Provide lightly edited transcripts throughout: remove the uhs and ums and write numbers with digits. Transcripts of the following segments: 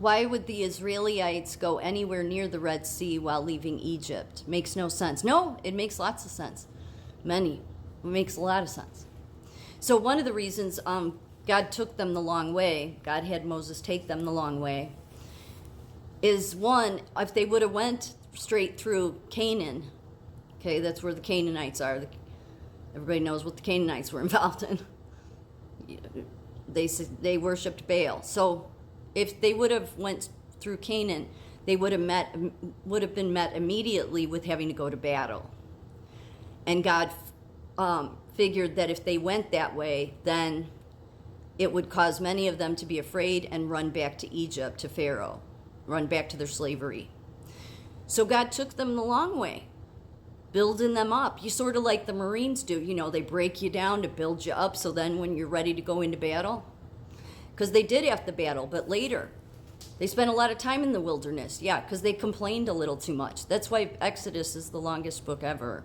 Why would the Israelites go anywhere near the Red Sea while leaving Egypt? Makes no sense. No, it makes lots of sense. It makes a lot of sense. So one of the reasons God took them the long way, God had Moses take them the long way, is one, if they would have went straight through Canaan, okay, that's where the Canaanites are. Everybody knows what the Canaanites were involved in. They worshipped Baal. So if they would have went through Canaan, they would have been met immediately with having to go to battle. And God figured that if they went that way, then it would cause many of them to be afraid and run back to Egypt, to Pharaoh, run back to their slavery. So God took them the long way, building them up. You sort of like the Marines do. You know, they break you down to build you up so then when you're ready to go into battle. Because they did have to battle, but later. They spent a lot of time in the wilderness. Yeah, because they complained a little too much. That's why Exodus is the longest book ever.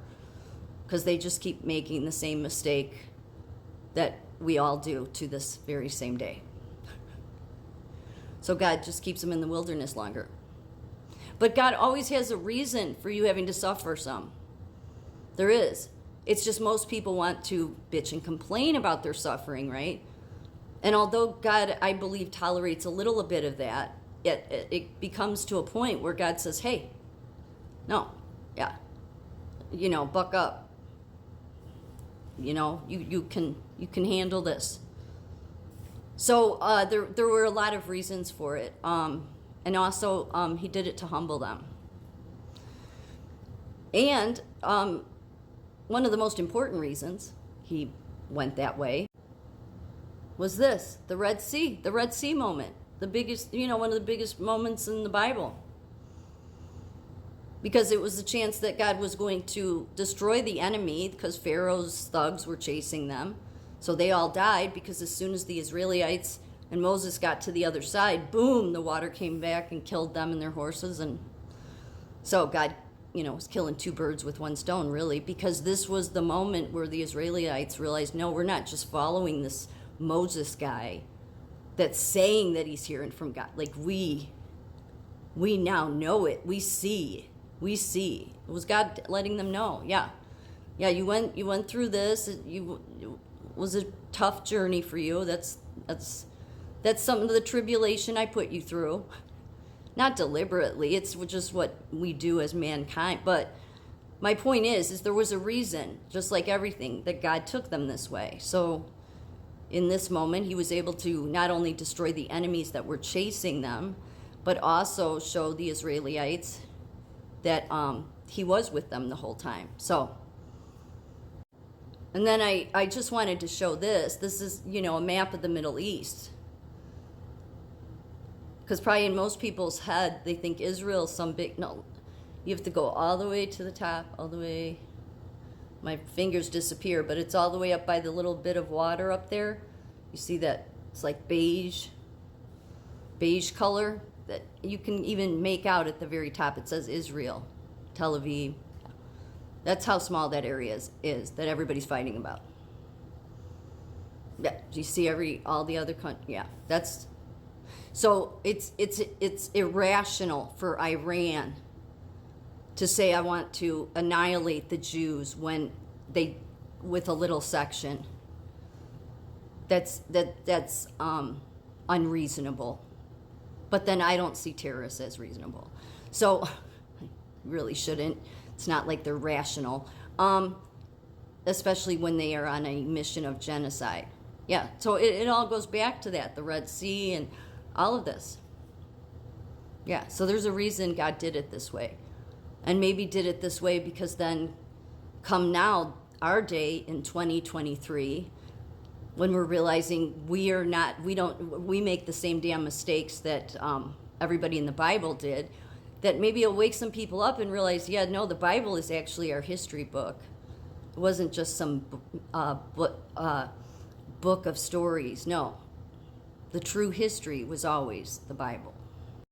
Because they just keep making the same mistake that we all do to this very same day. So God just keeps them in the wilderness longer. But God always has a reason for you having to suffer some. There is. It's just most people want to bitch and complain about their suffering, right? And although God, I believe, tolerates a little bit of that, it becomes to a point where God says, hey, no, yeah, buck up. You can handle this. So there were a lot of reasons for it. And also, he did it to humble them. And one of the most important reasons he went that way was this, the Red Sea moment. The biggest, one of the biggest moments in the Bible. Because it was a chance that God was going to destroy the enemy because Pharaoh's thugs were chasing them. So they all died because as soon as the Israelites and Moses got to the other side, boom, the water came back and killed them and their horses. And so God, was killing two birds with one stone, really, because this was the moment where the Israelites realized, no, we're not just following this Moses guy that's saying that he's hearing from God. Like we now know it. We see. It was God letting them know. Yeah, you went through this. It was a tough journey for you. That's some of the tribulation I put you through. Not deliberately. It's just what we do as mankind. But my point is there was a reason, just like everything, that God took them this way. So in this moment, he was able to not only destroy the enemies that were chasing them, but also show the Israelites that he was with them the whole time. So, and then I just wanted to show this. This is, a map of the Middle East. Because probably in most people's head, they think Israel's some big, no, you have to go all the way to the top, all the way, my fingers disappear, but it's all the way up by the little bit of water up there. You see that it's like beige color that you can even make out at the very top. It says Israel, Tel Aviv. That's how small that area is that everybody's fighting about. Yeah, do you see all the other countries? Yeah, that's, so it's irrational for Iran to say I want to annihilate the Jews when with a little section. That's unreasonable. But then I don't see terrorists as reasonable. So I really shouldn't. It's not like they're rational. Especially when they are on a mission of genocide. Yeah, so it all goes back to that, the Red Sea and all of this. Yeah, so there's a reason God did it this way. And maybe did it this way because then come now, our day in 2023, when we're realizing we make the same damn mistakes that everybody in the Bible did, that maybe it'll wake some people up and realize, yeah, no, the Bible is actually our history book. It wasn't just some book of stories. No, the true history was always the Bible.